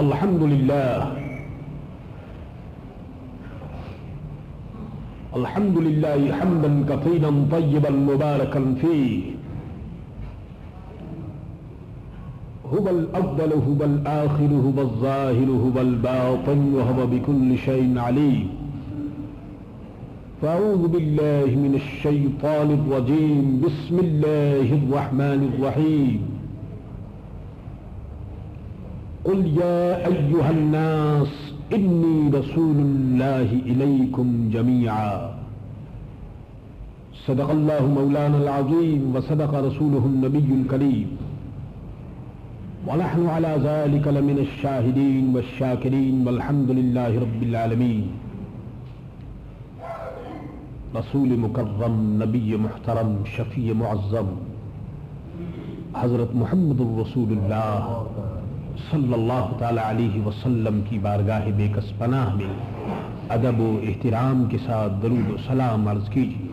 الحمد لله الحمد لله حمدا كثيرا طيبا مباركا فيه هو الأول هو الآخر هو الظاهر هو الباطن وهو بكل شيء عليم فأعوذ بالله من الشيطان الرجيم بسم الله الرحمن الرحيم قل يا أيها الناس إني رسول الله إليكم جميعا صدق الله مولانا العظيم وصدق رسوله النبي الكريم ونحن على ذلك لمن الشاهدين والشاكرين والحمد لله رب العالمين رسول مکرم نبی محترم شفیع معظم حضرت محمد الرسول اللہ صلی اللہ تعالی علیہ وسلم کی بارگاہ بے کس پناہ میں ادب و احترام کے ساتھ درود و سلام عرض کیجیے.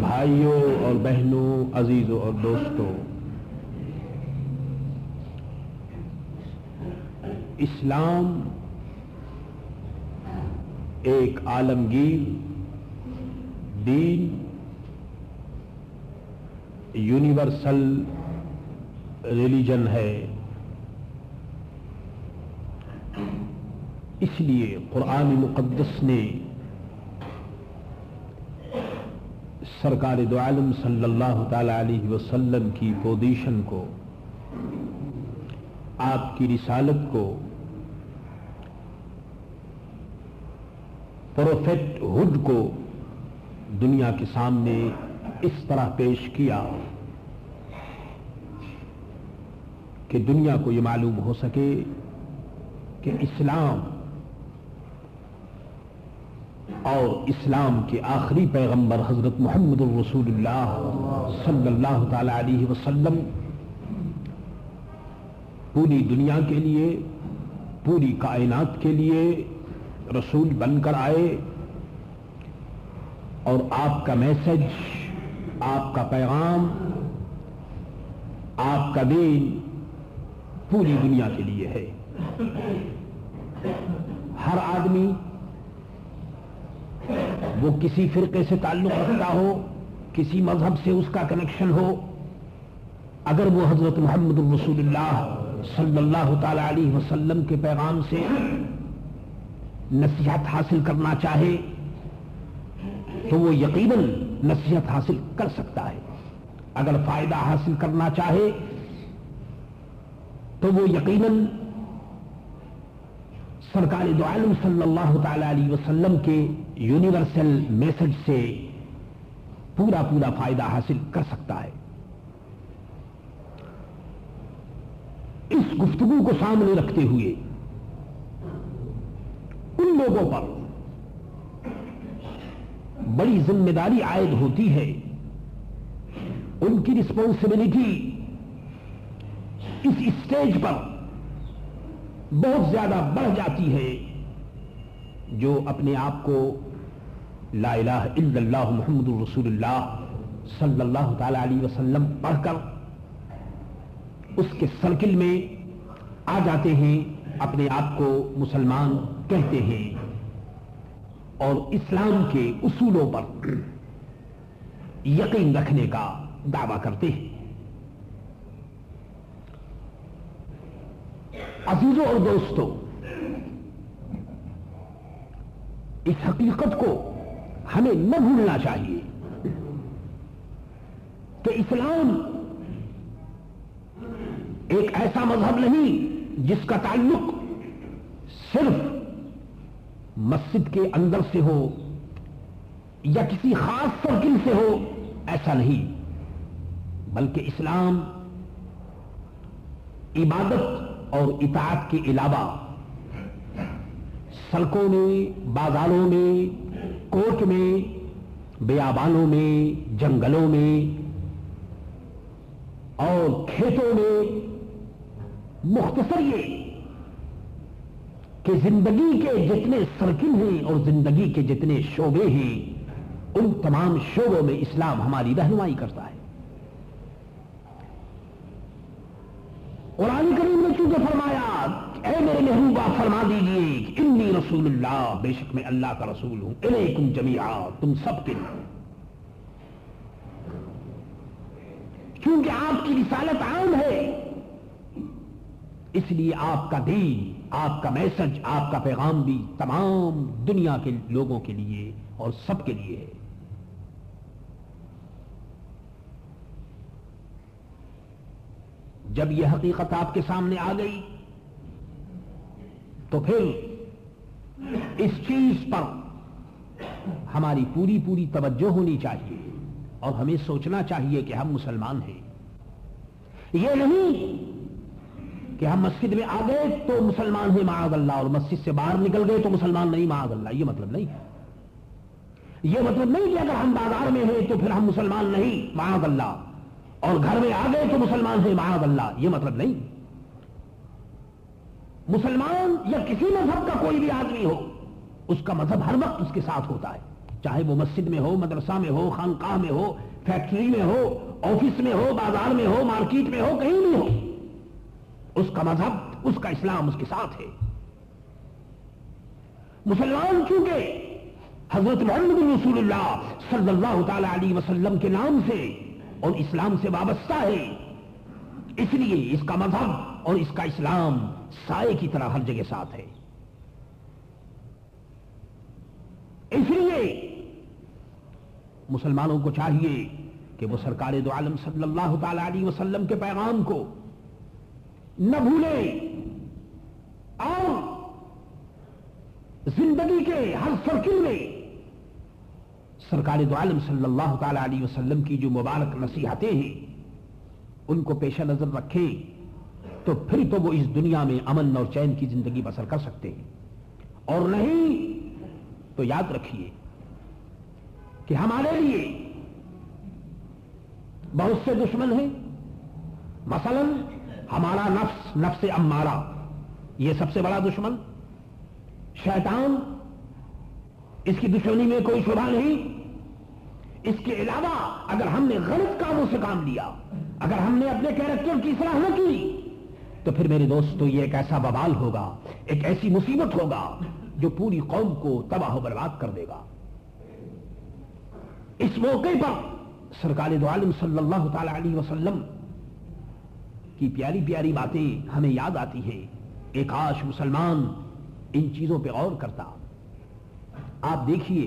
بھائیوں اور بہنوں، عزیزوں اور دوستوں، اسلام ایک عالمگیر دین، یونیورسل ریلیجن ہے. اس لیے قرآن مقدس نے سرکار دو عالم صلی اللہ تعالی علیہ وسلم کی پوزیشن کو، آپ کی رسالت کو، پروفیٹ ہڈ کو دنیا کے سامنے اس طرح پیش کیا کہ دنیا کو یہ معلوم ہو سکے کہ اسلام اور اسلام کے آخری پیغمبر حضرت محمد الرسول اللہ صلی اللہ تعالی علیہ وسلم پوری دنیا کے لیے، پوری کائنات کے لیے رسول بن کر آئے، اور آپ کا میسج، آپ کا پیغام، آپ کا دین پوری دنیا کے لیے ہے. ہر آدمی وہ کسی فرقے سے تعلق رکھتا ہو، کسی مذہب سے اس کا کنیکشن ہو، اگر وہ حضرت محمد الرسول اللہ صلی اللہ تعالی علیہ وسلم کے پیغام سے نصیحت حاصل کرنا چاہے تو وہ یقیناً نصیحت حاصل کر سکتا ہے. اگر فائدہ حاصل کرنا چاہے تو وہ یقیناً سرکار دو عالم صلی اللہ تعالی علیہ وسلم کے یونیورسل میسج سے پورا فائدہ حاصل کر سکتا ہے. اس گفتگو کو سامنے رکھتے ہوئے ان لوگوں پر بڑی ذمہ داری عائد ہوتی ہے، ان کی رسپانسبلٹی اس اسٹیج پر بہت زیادہ بڑھ جاتی ہے، جو اپنے آپ کو لا الہ الا اللہ محمد الرسول اللہ صلی اللہ تعالی علیہ وسلم پڑھ کر اس کے سرکل میں آ جاتے ہیں، اپنے آپ کو مسلمان کہتے ہیں اور اسلام کے اصولوں پر یقین رکھنے کا دعویٰ کرتے ہیں. عزیزوں اور دوستوں، اس حقیقت کو ہمیں نہ بھولنا چاہیے کہ اسلام ایک ایسا مذہب نہیں جس کا تعلق صرف مسجد کے اندر سے ہو یا کسی خاص سرکل سے ہو. ایسا نہیں، بلکہ اسلام عبادت اور اطاعت کے علاوہ سڑکوں میں، بازاروں میں، کوٹ میں، بیابانوں میں، جنگلوں میں، اور کھیتوں میں مختصر یہ کہ زندگی کے جتنے سرکل ہیں اور زندگی کے جتنے شعبے ہیں ان تمام شعبوں میں اسلام ہماری رہنمائی کرتا ہے. قرآن کریم نے چونکہ فرمایا اے میرے محبوبہ فرما دیجیے کہ انی رسول اللہ، بے شک میں اللہ کا رسول ہوں، الیکم جمیعا، تم سب کے لیے. کیونکہ آپ کی رسالت عام ہے اس لیے آپ کا دین، آپ کا میسج، آپ کا پیغام بھی تمام دنیا کے لوگوں کے لیے اور سب کے لیے ہے. جب یہ حقیقت آپ کے سامنے آ گئی تو پھر اس چیز پر ہماری پوری توجہ ہونی چاہیے اور ہمیں سوچنا چاہیے کہ ہم مسلمان ہیں. یہ نہیں کہ ہم مسجد میں آ گئے تو مسلمان ہیں معاذ اللہ، اور مسجد سے باہر نکل گئے تو مسلمان نہیں معاذ اللہ. یہ مطلب نہیں ہے. یہ مطلب نہیں کہ اگر ہم بازار میں ہیں تو پھر ہم مسلمان نہیں معاذ اللہ، اور گھر میں آ گئے تو مسلمان ہیں معاذ اللہ. یہ مطلب نہیں. مسلمان یا کسی مذہب کا کوئی بھی آدمی ہو، اس کا مذہب ہر وقت اس کے ساتھ ہوتا ہے، چاہے وہ مسجد میں ہو، مدرسہ میں ہو، خانقاہ میں ہو، فیکٹری میں ہو، آفس میں ہو، بازار میں ہو، مارکیٹ میں ہو، کہیں بھی ہو، اس کا مذہب، اس کا اسلام اس کے ساتھ ہے. مسلمان چونکہ حضرت محمد رسول اللہ صلی اللہ تعالی علیہ وسلم کے نام سے اور اسلام سے وابستہ ہے، اس لیے اس کا مذہب اور اس کا اسلام سائے کی طرح ہر جگہ ساتھ ہے. اس لیے مسلمانوں کو چاہیے کہ وہ سرکار دو عالم صلی اللہ تعالی علیہ وسلم کے پیغام کو نہ بھولیں اور زندگی کے ہر سرکل میں سرکار دو عالم صلی اللہ تعالی علیہ وسلم کی جو مبارک نصیحتیں ہیں ان کو پیش نظر رکھیں تو پھر تو وہ اس دنیا میں امن اور چین کی زندگی بسر کر سکتے ہیں. اور نہیں تو یاد رکھیے کہ ہمارے لیے بہت سے دشمن ہیں. مثلا ہمارا نفس امارہ، یہ سب سے بڑا دشمن. شیطان، اس کی دشمنی میں کوئی شبہ نہیں. اس کے علاوہ اگر ہم نے غلط کاموں سے کام لیا، اگر ہم نے اپنے کیریکٹر کی اصلاح نہ کی تو پھر میرے دوستو یہ ایک ایسا بوال ہوگا، ایک ایسی مصیبت ہوگا جو پوری قوم کو تباہ و برباد کر دے گا. اس موقع پر سرکار دو عالم صلی اللہ تعالی علیہ وسلم کی پیاری پیاری باتیں ہمیں یاد آتی ہیں. ایک کاش مسلمان ان چیزوں پہ غور کرتا. آپ دیکھیے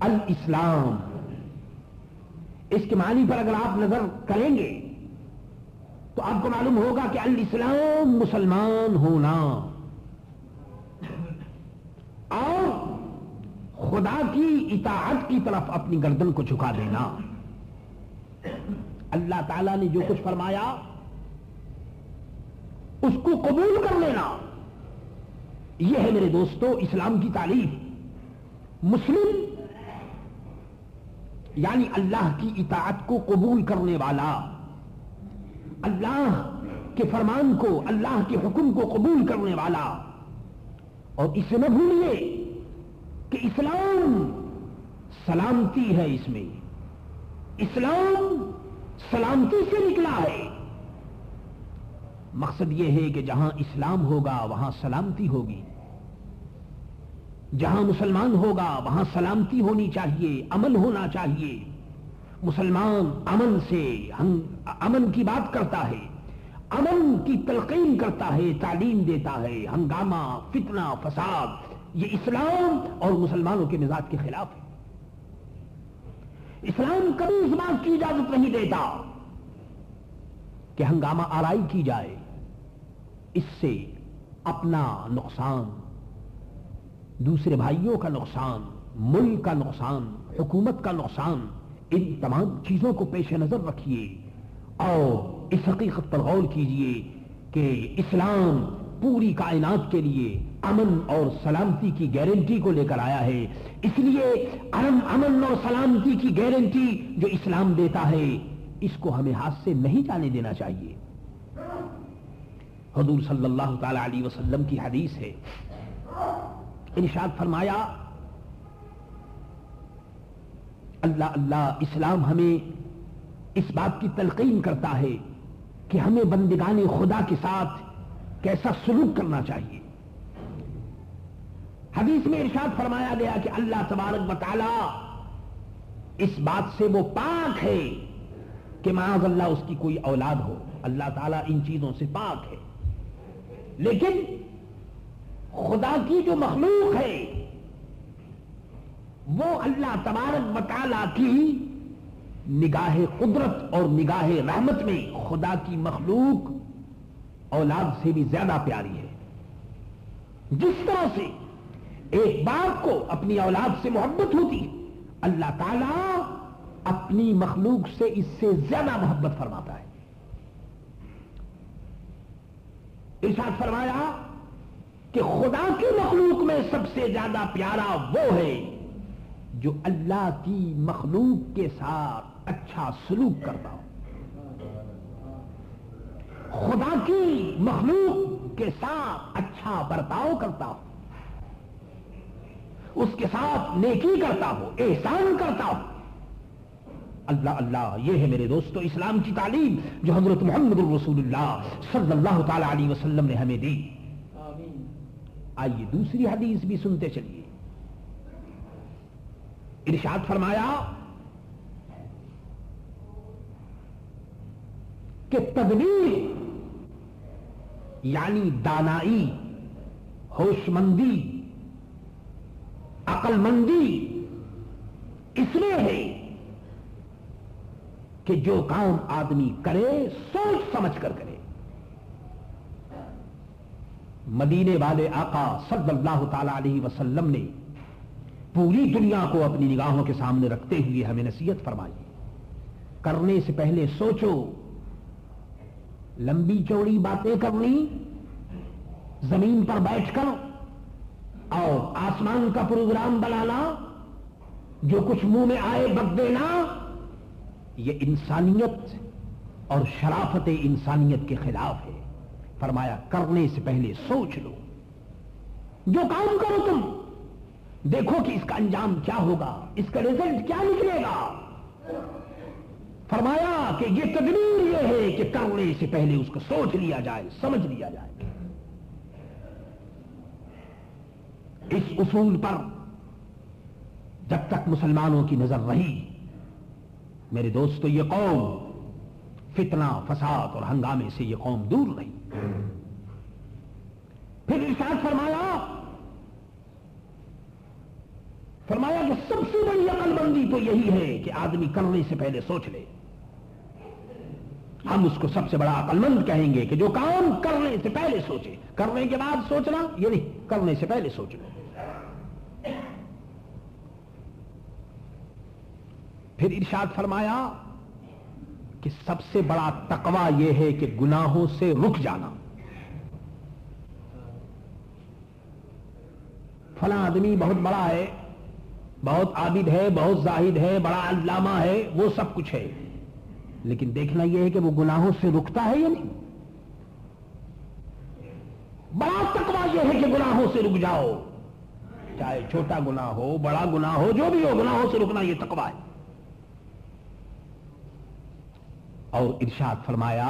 الاسلام، اس کے معنی پر اگر آپ نظر کریں گے تو آپ کو معلوم ہوگا کہ الاسلام مسلمان ہونا اور خدا کی اطاعت کی طرف اپنی گردن کو جھکا دینا. اللہ تعالیٰ نے جو کچھ فرمایا اس کو قبول کر لینا، یہ ہے میرے دوستو اسلام کی تعلیم. مسلم یعنی اللہ کی اطاعت کو قبول کرنے والا، اللہ کے فرمان کو، اللہ کے حکم کو قبول کرنے والا. اور اسے نہ بھولیے کہ اسلام سلامتی ہے. اس میں اسلام سلامتی سے نکلا ہے. مقصد یہ ہے کہ جہاں اسلام ہوگا وہاں سلامتی ہوگی، جہاں مسلمان ہوگا وہاں سلامتی ہونی چاہیے، امن ہونا چاہیے. مسلمان امن سے امن کی بات کرتا ہے، امن کی تلقین کرتا ہے، تعلیم دیتا ہے. ہنگامہ، فتنہ، فساد، یہ اسلام اور مسلمانوں کے مزاج کے خلاف ہے. اسلام کبھی اس بات کی اجازت نہیں دیتا کہ ہنگامہ آرائی کی جائے. اس سے اپنا نقصان، دوسرے بھائیوں کا نقصان، ملک کا نقصان، حکومت کا نقصان، ان تمام چیزوں کو پیش نظر رکھیے اور اس حقیقت پر غور کیجئے کہ اسلام پوری کائنات کے لیے امن اور سلامتی کی گارنٹی کو لے کر آیا ہے. اس لیے امن اور سلامتی کی گارنٹی جو اسلام دیتا ہے اس کو ہمیں ہاتھ سے نہیں جانے دینا چاہیے. حضور صلی اللہ تعالی علیہ وسلم کی حدیث ہے، ارشاد فرمایا اللہ اللہ اسلام ہمیں اس بات کی تلقین کرتا ہے کہ ہمیں بندگان خدا کے ساتھ کیسا سلوک کرنا چاہیے. حدیث میں ارشاد فرمایا گیا کہ اللہ تبارک و تعالی اس بات سے وہ پاک ہے کہ معاذ اللہ اس کی کوئی اولاد ہو. اللہ تعالیٰ ان چیزوں سے پاک ہے، لیکن خدا کی جو مخلوق ہے وہ اللہ تبارک و تعالیٰ کی نگاہ قدرت اور نگاہ رحمت میں خدا کی مخلوق اولاد سے بھی زیادہ پیاری ہے. جس طرح سے ایک باپ کو اپنی اولاد سے محبت ہوتی ہے، اللہ تعالیٰ اپنی مخلوق سے اس سے زیادہ محبت فرماتا ہے. ارشاد فرمایا کہ خدا کی مخلوق میں سب سے زیادہ پیارا وہ ہے جو اللہ کی مخلوق کے ساتھ اچھا سلوک کرتا ہو. خدا کی مخلوق کے ساتھ اچھا برتاؤ کرتا ہو، اس کے ساتھ نیکی کرتا ہو، احسان کرتا ہو. اللہ اللہ، یہ ہے میرے دوستو اسلام کی تعلیم جو حضرت محمد رسول اللہ صلی اللہ تعالی علیہ وسلم نے ہمیں دی. آئیے دوسری حدیث بھی سنتے چلیے. ارشاد فرمایا کہ تدبیر یعنی دانائی، ہوش مندی، عقل مندی اس میں ہے کہ جو کام آدمی کرے سوچ سمجھ کر کرے. مدینے والے آقا صلی اللہ تعالی علیہ وسلم نے پوری دنیا کو اپنی نگاہوں کے سامنے رکھتے ہوئے ہمیں نصیحت فرمائی، کرنے سے پہلے سوچو. لمبی چوڑی باتیں کرنی، زمین پر بیٹھ کر اور آسمان کا پروگرام بنانا، جو کچھ منہ میں آئے بک دینا، یہ انسانیت اور شرافت انسانیت کے خلاف ہے. فرمایا کرنے سے پہلے سوچ لو. جو کام کرو تم دیکھو کہ اس کا انجام کیا ہوگا، اس کا رزلٹ کیا نکلے گا. فرمایا کہ یہ تدبیر یہ ہے کہ کرنے سے پہلے اس کو سوچ لیا جائے، سمجھ لیا جائے. اس اصول پر جب تک مسلمانوں کی نظر رہی میرے دوستو یہ قوم فتنہ فساد اور ہنگامے سے یہ قوم دور رہی. پھر ارشاد فرمایا کہ سب سے بڑی عقل مندی تو یہی ہے کہ آدمی کرنے سے پہلے سوچ لے. ہم اس کو سب سے بڑا عقل مند کہیں گے کہ جو کام کرنے سے پہلے سوچے. کرنے کے بعد سوچنا یہ نہیں، کرنے سے پہلے سوچ لو. پھر ارشاد فرمایا کہ سب سے بڑا تقویٰ یہ ہے کہ گناہوں سے رک جانا. فلاں آدمی بہت بڑا ہے، بہت عابد ہے، بہت زاہد ہے، بڑا علامہ ہے، وہ سب کچھ ہے، لیکن دیکھنا یہ ہے کہ وہ گناہوں سے رکتا ہے یا نہیں. بڑا تقویٰ یہ ہے کہ گناہوں سے رک جاؤ، چاہے چھوٹا گناہ ہو بڑا گناہ ہو، جو بھی ہو گناہوں سے رکنا یہ تقویٰ ہے. اور ارشاد فرمایا